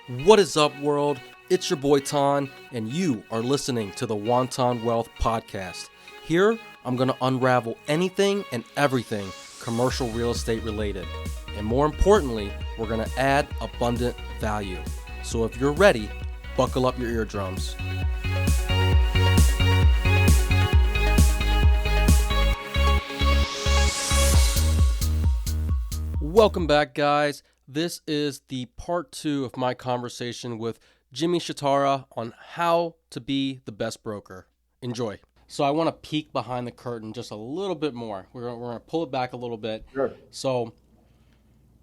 What is up, world? It's your boy Ton, and you are listening to the Wonton Wealth Podcast. Here, I'm going to unravel anything and everything commercial real estate related. And more importantly, we're going to add abundant value. So if you're ready, buckle up your eardrums. Welcome back, guys. This is the part 2 of my conversation with Jumha Shatara on how to be the best broker. Enjoy. So I want to peek behind the curtain just a little bit more. We're going to pull it back a little bit. Sure. So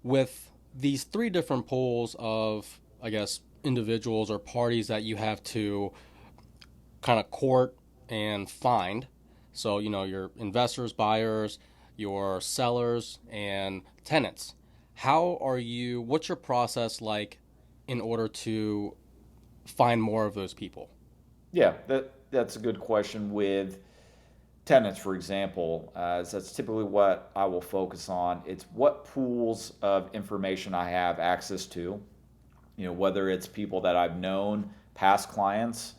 with these 3 different pools of, I guess, individuals or parties that you have to kind of court and find. So, your investors, buyers, your sellers, and tenants. What's your process like in order to find more of those people? Yeah, that's a good question. With tenants, for example, that's typically what I will focus on. It's what pools of information I have access to, whether it's people that I've known, past clients,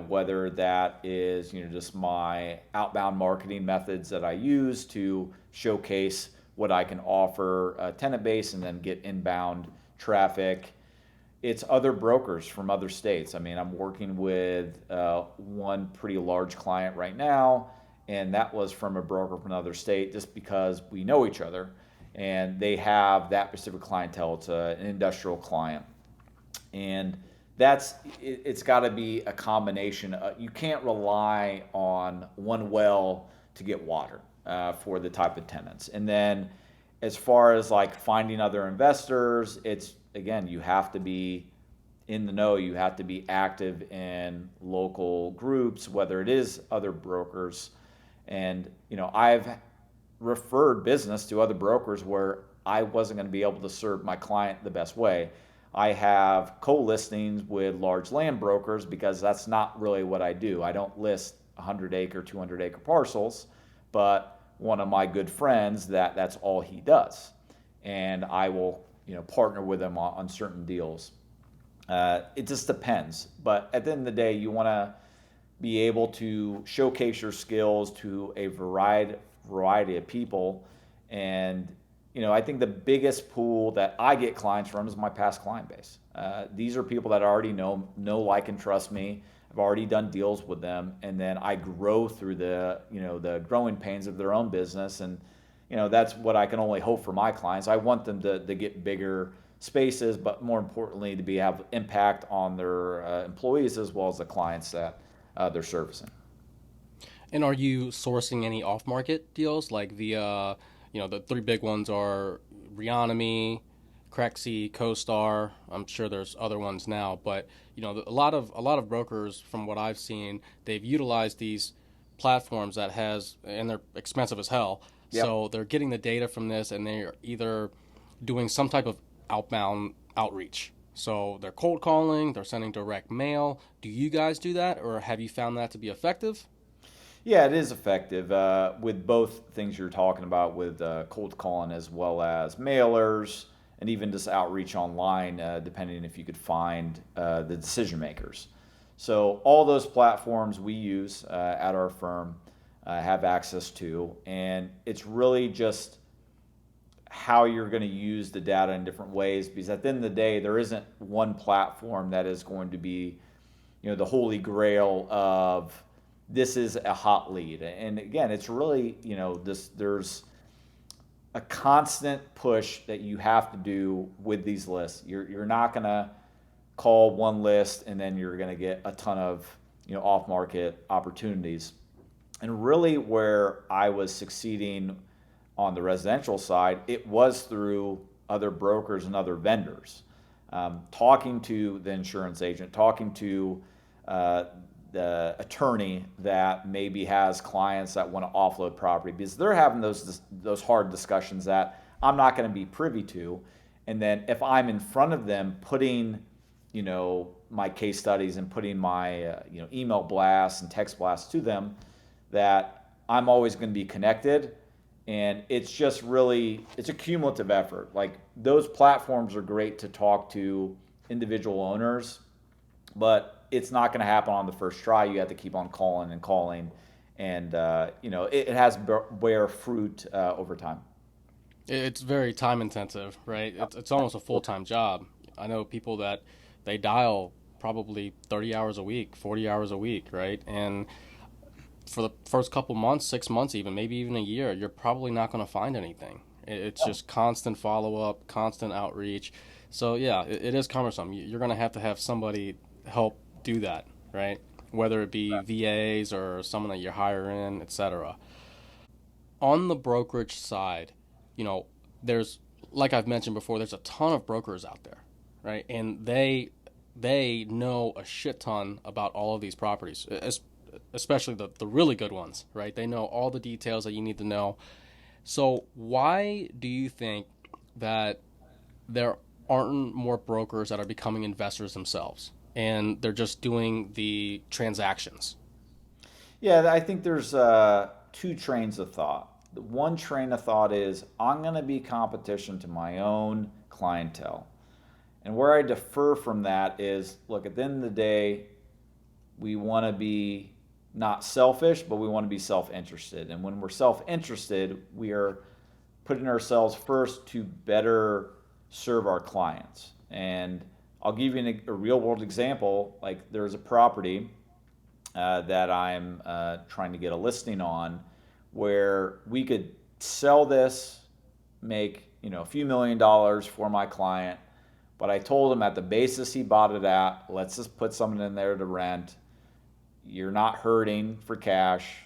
whether that is, just my outbound marketing methods that I use to showcase what I can offer a tenant base and then get inbound traffic. It's other brokers from other states. I mean, I'm working with one pretty large client right now, and that was from a broker from another state just because we know each other and they have that specific clientele. It's an industrial client. And it's got to be a combination. You can't rely on one well to get water for the type of tenants. And then as far as like finding other investors, it's, again, you have to be in the know. You have to be active in local groups, whether it is other brokers. And, I've referred business to other brokers where I wasn't going to be able to serve my client the best way. I have co-listings with large land brokers because that's not really what I do. I don't list 100-acre, 200-acre parcels, but one of my good friends, that's all he does. And I will, partner with him on certain deals. It just depends. But at the end of the day, you want to be able to showcase your skills to a variety of people. And I think the biggest pool that I get clients from is my past client base. These are people that already know, like, and trust me. I've already done deals with them, and then I grow through the growing pains of their own business. And, that's what I can only hope for my clients. I want them to get bigger spaces, but more importantly, to have impact on their employees as well as the clients that they're servicing. And are you sourcing any off-market deals like the 3 big ones are Reonomy, Crexy, CoStar. I'm sure there's other ones now, but a lot of brokers, from what I've seen, they've utilized these platforms and they're expensive as hell. Yep. So they're getting the data from this, and they're either doing some type of outbound outreach. So they're cold calling, they're sending direct mail. Do you guys do that, or have you found that to be effective? Yeah, it is effective with both things you're talking about, with cold calling as well as mailers and even just outreach online, depending if you could find the decision makers. So all those platforms we use at our firm have access to, and it's really just how you're going to use the data in different ways, because at the end of the day, there isn't one platform that is going to be, the holy grail of this is a hot lead. And again, it's really, there's a constant push that you have to do with these lists. You're not going to call one list and then you're going to get a ton of, off-market opportunities. And really where I was succeeding on the residential side, it was through other brokers and other vendors. Talking to the insurance agent, talking to the attorney that maybe has clients that want to offload property, because they're having those hard discussions that I'm not going to be privy to. And then if I'm in front of them putting, my case studies and putting my, email blasts and text blasts to them, that I'm always going to be connected. And it's just really, it's a cumulative effort. Like, those platforms are great to talk to individual owners, but it's not going to happen on the first try. You have to keep on calling and calling, and it has bear fruit over time. It's very time intensive, right? It's almost a full time job. I know people that they dial probably 30 hours a week, 40 hours a week, right? And for the first couple months, 6 months, even maybe even a year, you're probably not going to find anything. It's just constant follow up, constant outreach. So yeah, it is cumbersome. You're going to have somebody help do that, right? Whether it be VAs or someone that you hire in, etc. On the brokerage side, you know, there's like I've mentioned before, there's a ton of brokers out there, right? And they know a shit ton about all of these properties, especially the really good ones, right? They know all the details that you need to know. So why do you think that there aren't more brokers that are becoming investors themselves and they're just doing the transactions? Yeah, I think there's two trains of thought. The one train of thought is I'm going to be competition to my own clientele. And where I defer from that is look, at the end of the day, we want to be not selfish, but we want to be self interested. And when we're self interested, we are putting ourselves first to better serve our clients. And I'll give you a real world example. Like there's a property that I'm trying to get a listing on where we could sell this, make a few $1 million for my client. But I told him at the basis he bought it at, let's just put something in there to rent. You're not hurting for cash,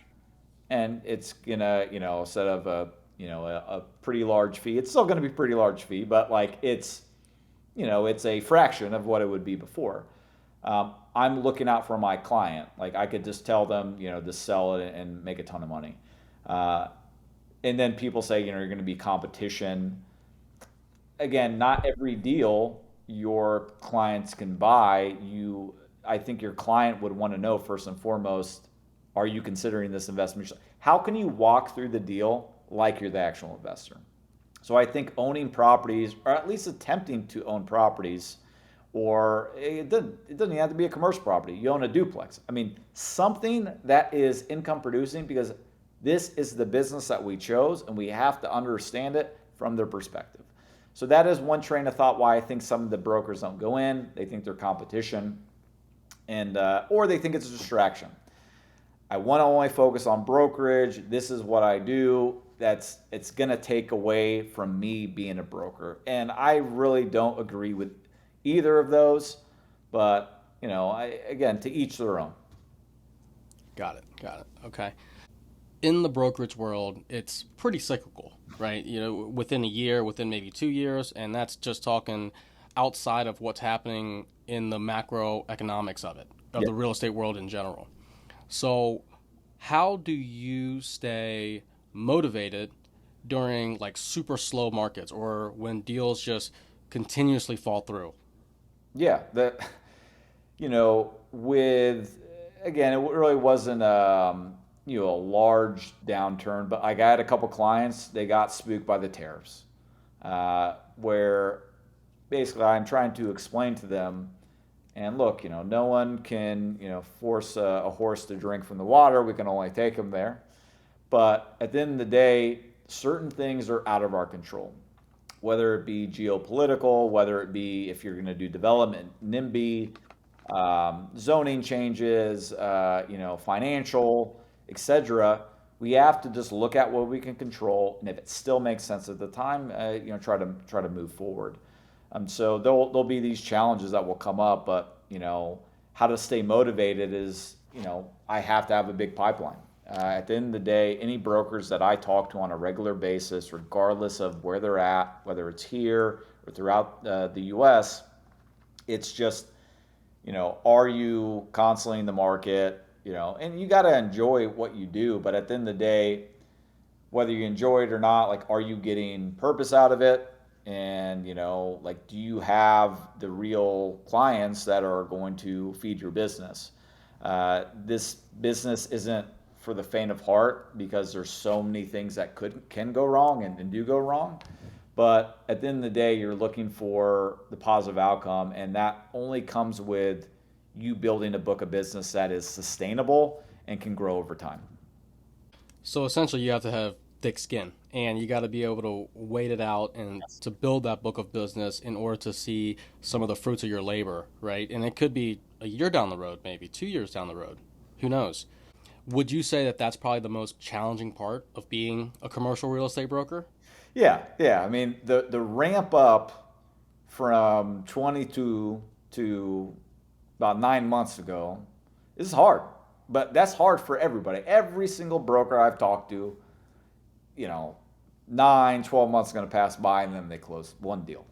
and it's gonna, instead of a pretty large fee, it's still gonna be a pretty large fee, but like it's a fraction of what it would be before. I'm looking out for my client. Like I could just tell them, to sell it and make a ton of money. Uh, and then people say, you're going to be competition. Again, not every deal your clients can buy. I think your client would want to know first and foremost, are you considering this investment? How can you walk through the deal like you're the actual investor? So I think owning properties, or at least attempting to own properties, or it doesn't even have to be a commercial property. You own a duplex. I mean, something that is income producing because this is the business that we chose and we have to understand it from their perspective. So that is one train of thought why I think some of the brokers don't go in. They think they're competition, and or they think it's a distraction. I want to only focus on brokerage. This is what I do. It's going to take away from me being a broker. And I really don't agree with either of those, but again, to each their own. Got it. Got it. Okay. In the brokerage world, it's pretty cyclical, right? Within a year, within maybe 2 years, and that's just talking outside of what's happening in the macroeconomics of it, of Yeah. the real estate world in general. So, how do you stay motivated during like super slow markets or when deals just continuously fall through? Yeah, with again, it really wasn't a large downturn, but like I had a couple clients, they got spooked by the tariffs, where basically I'm trying to explain to them, and look, no one can force a horse to drink from the water. We can only take them there. But at the end of the day, certain things are out of our control, whether it be geopolitical, whether it be if you're going to do development, NIMBY, zoning changes, financial, etc. We have to just look at what we can control, and if it still makes sense at the time, try to move forward. So there'll be these challenges that will come up, but how to stay motivated is I have to have a big pipeline. At the end of the day, any brokers that I talk to on a regular basis, regardless of where they're at, whether it's here or throughout the U.S., it's just are you constantly in the market? And you got to enjoy what you do, but at the end of the day, whether you enjoy it or not, like, are you getting purpose out of it? And, like, do you have the real clients that are going to feed your business? This business isn't for the faint of heart because there's so many things that can go wrong and do go wrong. But at the end of the day, you're looking for the positive outcome, and that only comes with you building a book of business that is sustainable and can grow over time. So essentially, you have to have thick skin, and you got to be able to wait it out and to build that book of business in order to see some of the fruits of your labor, right? And it could be a year down the road, maybe 2 years down the road. Who knows? Would you say that that's probably the most challenging part of being a commercial real estate broker? Yeah, yeah. I mean, the ramp up from 22 to about 9 months ago is hard, but that's hard for everybody. Every single broker I've talked to, you know, 9, 12 months are going to pass by and then they close one deal.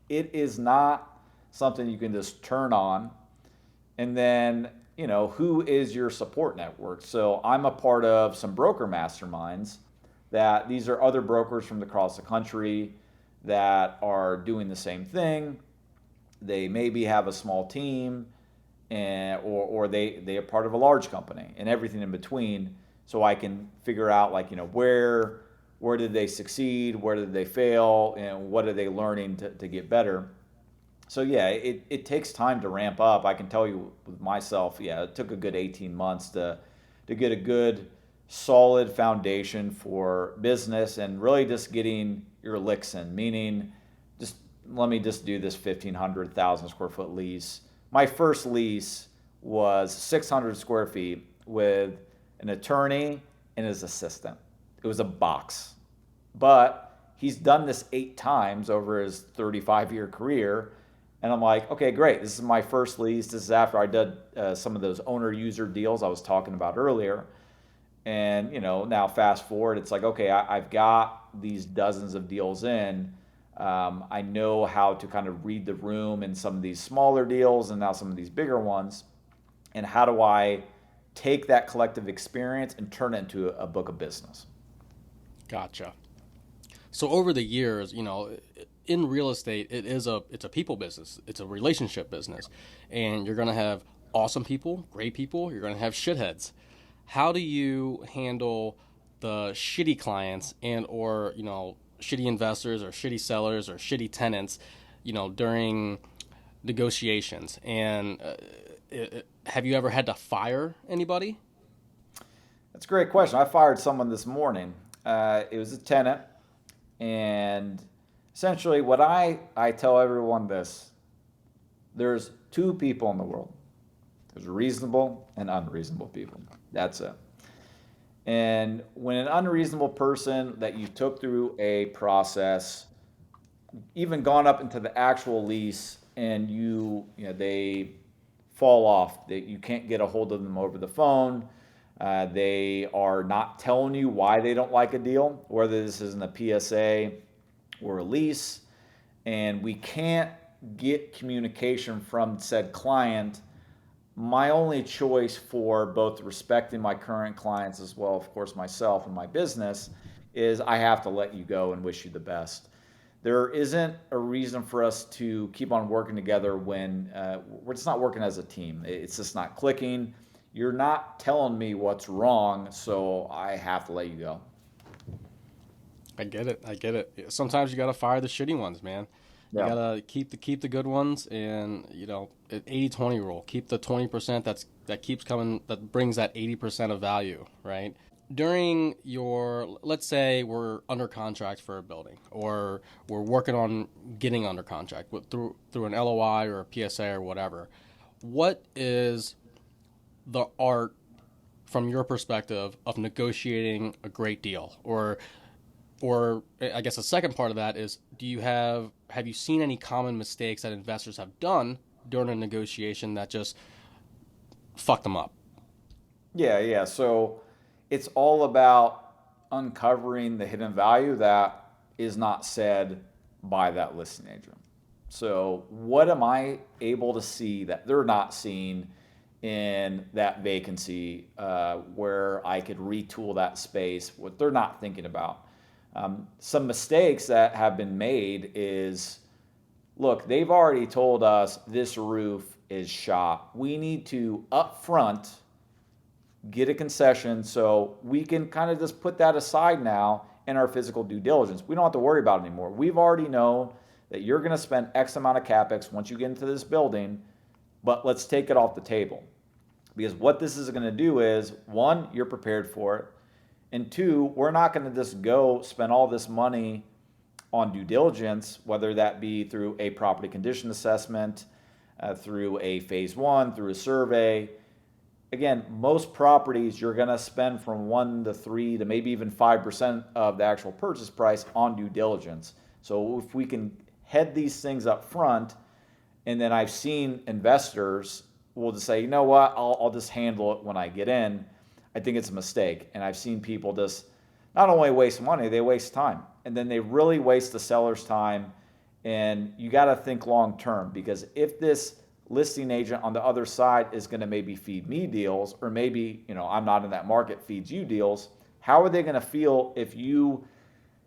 It is not something you can just turn on. And then, who is your support network? So I'm a part of some broker masterminds that these are other brokers from across the country that are doing the same thing. They maybe have a small team, or they are part of a large company and everything in between. So I can figure out, like, where did they succeed, where did they fail, and what are they learning to get better. So yeah, it takes time to ramp up. I can tell you with myself, yeah, it took a good 18 months to get a good solid foundation for business and really just getting your licks in, meaning just let me just do this 1,500 square foot lease. My first lease was 600 square feet with an attorney and his assistant. It was a box, but he's done this 8 times over his 35-year career. And I'm like, okay, great. This is my first lease. This is after I did some of those owner user deals I was talking about earlier. And, now fast forward, it's like, okay, I've got these dozens of deals in. I know how to kind of read the room in some of these smaller deals and now some of these bigger ones. And how do I take that collective experience and turn it into a book of business? Gotcha. So over the years, in real estate, it's a people business. It's a relationship business, and you're gonna have awesome people, great people. You're gonna have shitheads. How do you handle the shitty clients and or shitty investors or shitty sellers or shitty tenants, during negotiations? And have you ever had to fire anybody? That's a great question. I fired someone this morning. It was a tenant, and essentially, what I tell everyone this: there's two people in the world. There's reasonable and unreasonable people. That's it. And when an unreasonable person that you took through a process, even gone up into the actual lease, and they fall off, that you can't get a hold of them over the phone. They are not telling you why they don't like a deal, whether this is in a PSA or a lease, and we can't get communication from said client. My only choice for both respecting my current clients as well, of course, myself and my business, is I have to let you go and wish you the best. There isn't a reason for us to keep on working together when we're just not working as a team. It's just not clicking. You're not telling me what's wrong, so I have to let you go. I get it. I get it. Sometimes you gotta fire the shitty ones, man. You Yeah. gotta keep the good ones, and 80-20 rule. Keep the 20% that keeps coming, that brings that 80% of value, right? During your, let's say we're under contract for a building, or we're working on getting under contract through an LOI or a PSA or whatever. What is the art from your perspective of negotiating a great deal, or I guess the second part of that is, have you seen any common mistakes that investors have done during a negotiation that just fucked them up? Yeah, yeah. So it's all about uncovering the hidden value that is not said by that listing agent. So, what am I able to see that they're not seeing in that vacancy, where I could retool that space, what they're not thinking about? Some mistakes that have been made is, look, they've already told us this roof is shot. We need to upfront get a concession so we can kind of just put that aside now in our physical due diligence. We don't have to worry about it anymore. We've already known that you're going to spend X amount of capex once you get into this building, but let's take it off the table. Because what this is going to do is, one, you're prepared for it, and two, we're not going to just go spend all this money on due diligence, whether that be through a property condition assessment, through a phase one, through a survey. Again, most properties you're going to spend from 1 to 3 to maybe even 5% of the actual purchase price on due diligence. So if we can head these things up front, and then I've seen investors will just say, you know what, I'll just handle it when I get in. I think it's a mistake. And I've seen people just not only waste money, they waste time. And then they really waste the seller's time. And you got to think long term, because if this listing agent on the other side is going to maybe feed me deals, or maybe, I'm not in that market, feeds you deals, how are they going to feel if you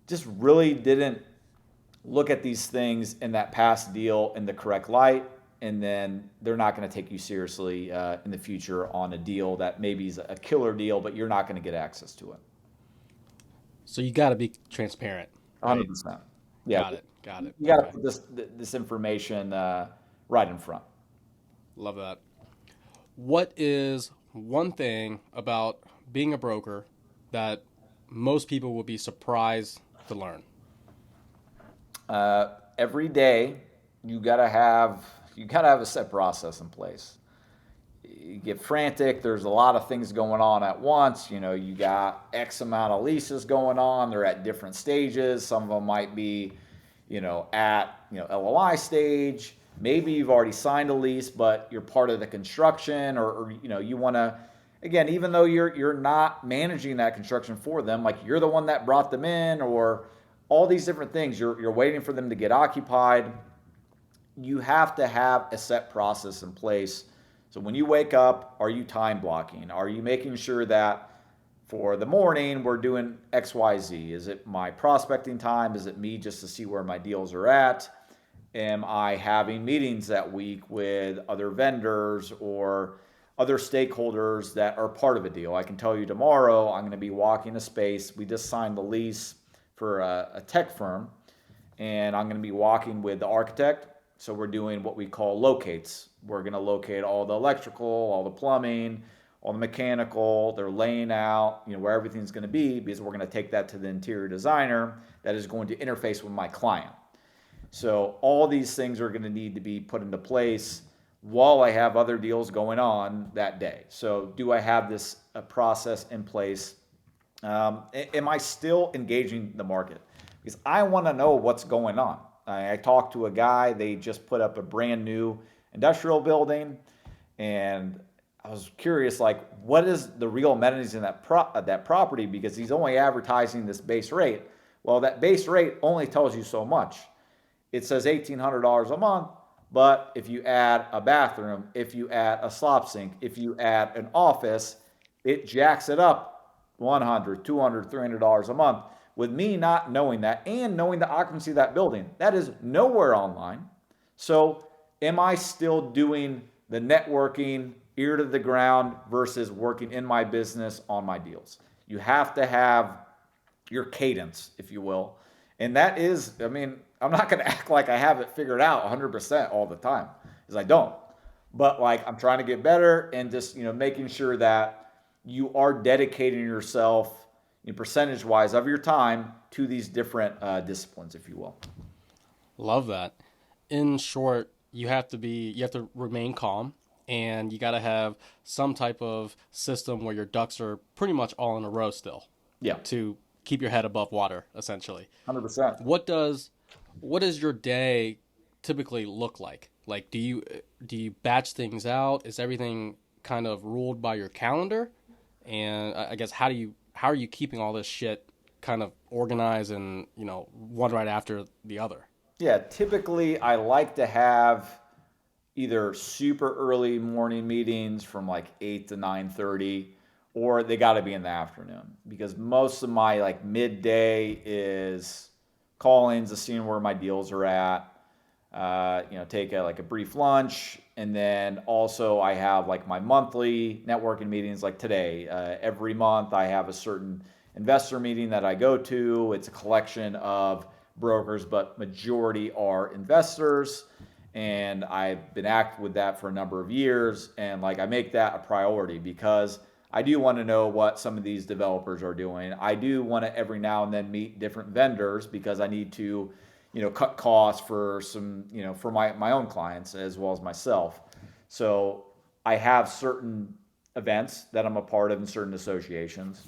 just really didn't look at these things in that past deal in the correct light? And then they're not going to take you seriously in the future on a deal that maybe is a killer deal, but you're not going to get access to it. So you got to be transparent, right? 100%. Yeah. Got it. Got it. You got to Okay. put this information right in front. Love that. What is one thing about being a broker that most people would be surprised to learn? Every day, you gotta have a set process in place. You get frantic. There's a lot of things going on at once. You got X amount of leases going on. They're at different stages. Some of them might be, at LOI stage. Maybe you've already signed a lease, but you're part of the construction, or you want to. Again, even though you're not managing that construction for them, like you're the one that brought them in, or all these different things, you're waiting for them to get occupied. You have to have a set process in place. So when you wake up, are you time blocking? Are you making sure that for the morning we're doing XYZ? Is it my prospecting time? Is it me just to see where my deals are at? Am I having meetings that week with other vendors or other stakeholders that are part of a deal? I can tell you tomorrow I'm going to be walking a space. We just signed the lease for a tech firm, and I'm going to be walking with the architect. So we're doing what we call locates. We're going to locate all the electrical, all the plumbing, all the mechanical. They're laying out, where everything's going to be, because we're going to take that to the interior designer that is going to interface with my client. So all these things are going to need to be put into place while I have other deals going on that day. So do I have this process in place? Am I still engaging the market? Because I want to know what's going on. I talked to a guy, they just put up a brand new industrial building, and I was curious, like, what is the real amenities in that property? Because he's only advertising this base rate. Well, that base rate only tells you so much. It says $1,800 a month, but if you add a bathroom, if you add a slop sink, if you add an office, it jacks it up $100, $200, $300 a month. With me not knowing that and knowing the occupancy of that building, that is nowhere online. So am I still doing the networking ear to the ground versus working in my business on my deals? You have to have your cadence, if you will. And that is, I'm not going to act like I have it figured out 100% all the time, because I don't. But like, I'm trying to get better, and just, making sure that you are dedicating yourself percentage wise of your time to these different disciplines, if you will. Love that. In short, you have to remain calm, and you got to have some type of system where your ducks are pretty much all in a row still. Yeah. To keep your head above water, essentially. 100%. What does your day typically look like? Like, do you batch things out? Is everything kind of ruled by your calendar? And I guess how are you keeping all this shit kind of organized and, one right after the other? Yeah, typically I like to have either super early morning meetings from like 8 to 9:30, or they got to be in the afternoon, because most of my like midday is call-ins to seeing where my deals are at. Take like a brief lunch, and then also I have like my monthly networking meetings. Like today, every month I have a certain investor meeting that I go to. It's a collection of brokers, but majority are investors. And I've been active with that for a number of years. And like I make that a priority because I do want to know what some of these developers are doing. I do want to every now and then meet different vendors because I need to, cut costs for some, for my own clients as well as myself. So I have certain events that I'm a part of in certain associations.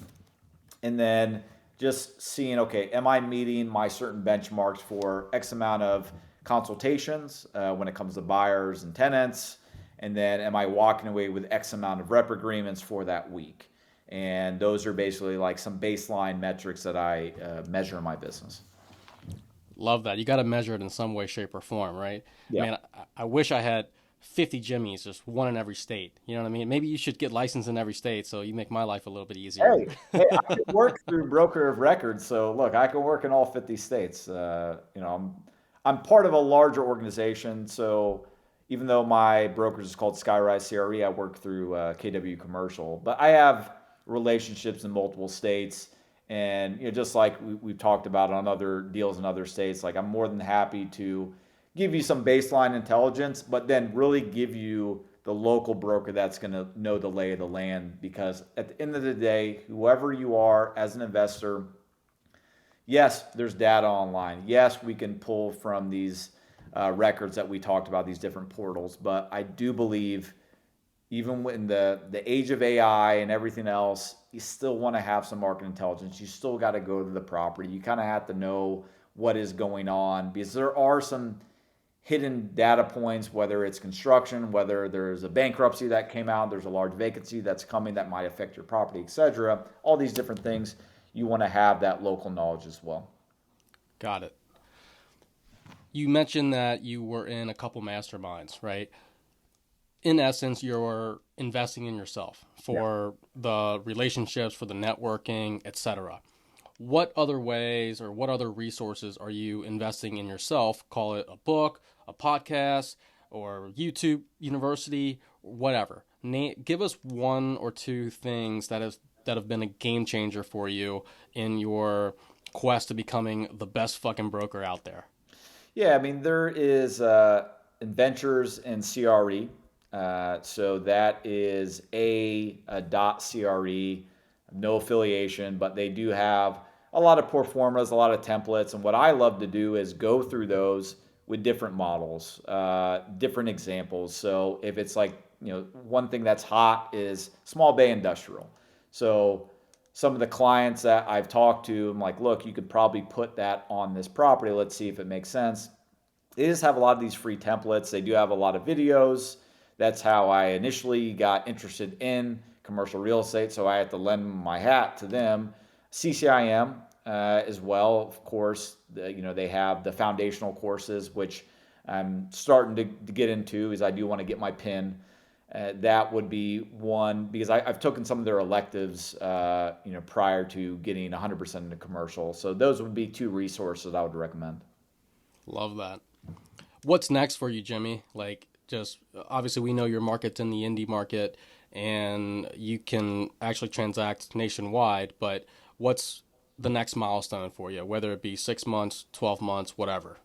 And then just seeing, okay, am I meeting my certain benchmarks for X amount of consultations when it comes to buyers and tenants? And then am I walking away with X amount of rep agreements for that week? And those are basically like some baseline metrics that I measure in my business. Love that. You got to measure it in some way, shape, or form, right? Yeah. Man, I wish I had 50 Jimmies, just one in every state. You know what I mean? Maybe you should get licensed in every state so you make my life a little bit easier. Hey, I can work through broker of records. So look, I can work in all 50 states. I'm part of a larger organization. So even though my brokerage is called Skyrise CRE, I work through KW Commercial. But I have relationships in multiple states. And just like we've talked about on other deals in other states, like I'm more than happy to give you some baseline intelligence, but then really give you the local broker that's going to know the lay of the land. Because at the end of the day, whoever you are as an investor, yes, there's data online. Yes, we can pull from these records that we talked about, these different portals. But I do believe even in the age of AI and everything else, you still want to have some market intelligence. You still got to go to the property. You kind of have to know what is going on because there are some hidden data points, whether it's construction, whether there's a bankruptcy that came out, there's a large vacancy that's coming that might affect your property, etc. All these different things, you want to have that local knowledge as well. Got it. You mentioned that you were in a couple masterminds, right? In essence, you're investing in yourself Yeah. for the relationships, for the networking, etc. What other ways or what other resources are you investing in yourself? Call it a book, a podcast, or YouTube University, whatever. Give us one or two things that have been a game changer for you in your quest to becoming the best fucking broker out there. Yeah, I mean, there is Adventures in CRE. So that is a dot CRE, no affiliation, but they do have a lot of performas, a lot of templates. And what I love to do is go through those with different models, different examples. So if it's like, one thing that's hot is small bay industrial. So some of the clients that I've talked to, I'm like, look, you could probably put that on this property. Let's see if it makes sense. They just have a lot of these free templates. They do have a lot of videos. That's how I initially got interested in commercial real estate. So I had to lend my hat to them. CCIM as well, of course. They have the foundational courses, which I'm starting to get into, as I do want to get my PIN. That would be one because I've taken some of their electives, prior to getting 100% into commercial. So those would be two resources I would recommend. Love that. What's next for you, Jimmy? Like, just obviously, we know your market's in the indie market and you can actually transact nationwide, but what's the next milestone for you, whether it be 6 months, 12 months, whatever?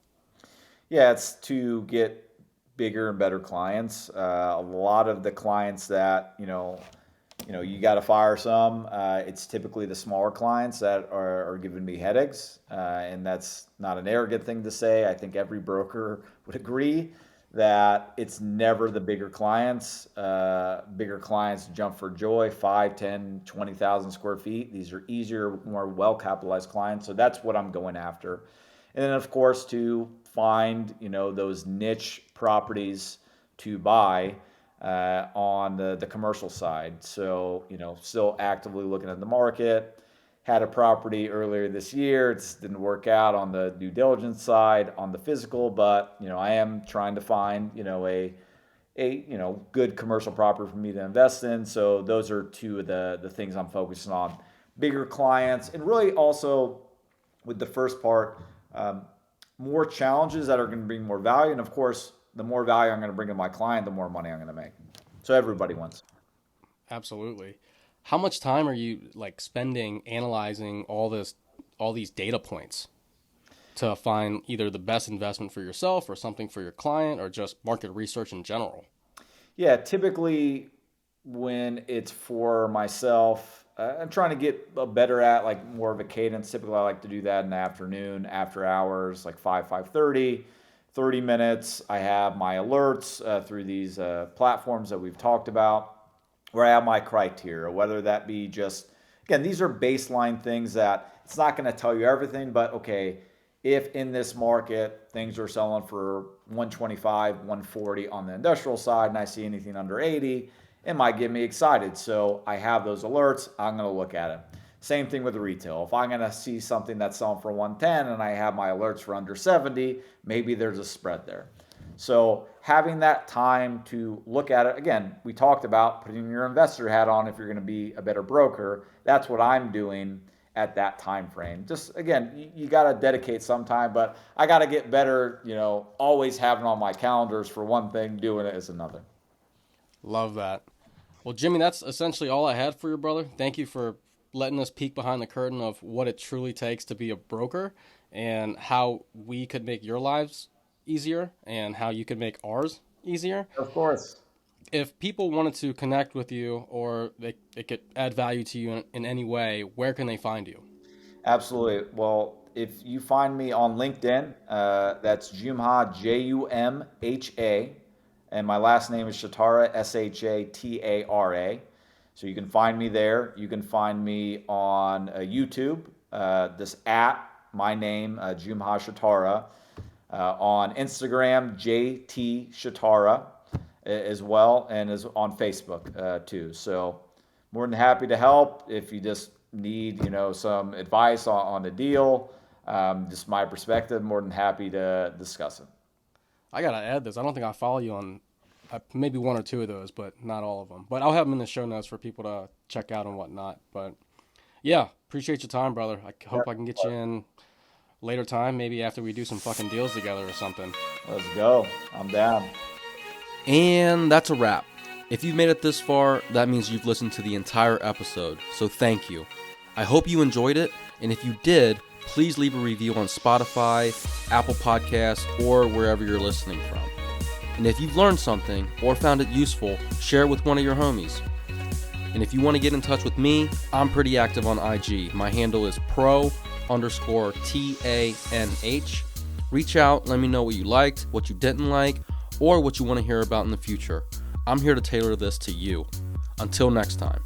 Yeah, it's to get bigger and better clients. A lot of the clients that you got to fire some. It's typically the smaller clients that are giving me headaches, and that's not an arrogant thing to say. I think every broker would agree that it's never the bigger clients. Bigger clients jump for joy, 5, 10, 20,000 square feet. These are easier, more well capitalized clients. So that's what I'm going after. And then, of course, to find those niche properties to buy on the commercial side. So, still actively looking at the market. Had a property earlier this year. It just didn't work out on the due diligence side on the physical, but I am trying to find a good commercial property for me to invest in. So those are two of the things I'm focusing on. Bigger clients, and really also with the first part, more challenges that are going to bring more value. And of course, the more value I'm going to bring to my client, the more money I'm going to make. So everybody wins. Absolutely. how much time are you like spending analyzing all these data points to find either the best investment for yourself or something for your client or just market research in general? Yeah, typically when it's for myself, I'm trying to get better at like more of a cadence. Typically, I like to do that in the afternoon, after hours, like 5:30, 30 minutes. I have my alerts through these platforms that we've talked about, where I have my criteria, whether that be just, again, these are baseline things that it's not going to tell you everything, but okay, if in this market things are selling for 125, 140 on the industrial side, and I see anything under 80, it might get me excited. So I have those alerts. I'm going to look at it. Same thing with retail. If I'm going to see something that's selling for 110 and I have my alerts for under 70, maybe there's a spread there. So having that time to look at it, again, we talked about putting your investor hat on if you're going to be a better broker. That's what I'm doing at that time frame. Just again, you got to dedicate some time, but I got to get better, always having on my calendars for one thing, doing it as another. Love that. Well, Jimmy, that's essentially all I had for you, brother. Thank you for letting us peek behind the curtain of what it truly takes to be a broker and how we could make your lives easier and how you could make ours easier. Of course. If people wanted to connect with you or they could add value to you in any way, where can they find you? Absolutely. Well, if you find me on LinkedIn, that's Jumha, Jumha, and my last name is Shatara, Shatara. So you can find me there. You can find me on YouTube, this at my name, Jumha Shatara. On Instagram, JT Shatara as well, and is on Facebook too. So more than happy to help if you just need some advice on the deal. Just my perspective, more than happy to discuss it. I gotta add this. I don't think I follow you on maybe one or two of those, but not all of them. But I'll have them in the show notes for people to check out and whatnot. But yeah, appreciate your time, brother. I hope I can get you in later time, maybe after we do some fucking deals together or something. Let's go. I'm down. And that's a wrap. If you've made it this far, that means you've listened to the entire episode, so thank you. I hope you enjoyed it, and if you did, please leave a review on Spotify, Apple Podcasts, or wherever you're listening from. And if you've learned something or found it useful, share it with one of your homies. And if you want to get in touch with me, I'm pretty active on IG. My handle is pro_TANH. Reach out, let me know what you liked, what you didn't like, or what you want to hear about in the future. I'm here to tailor this to you. Until next time.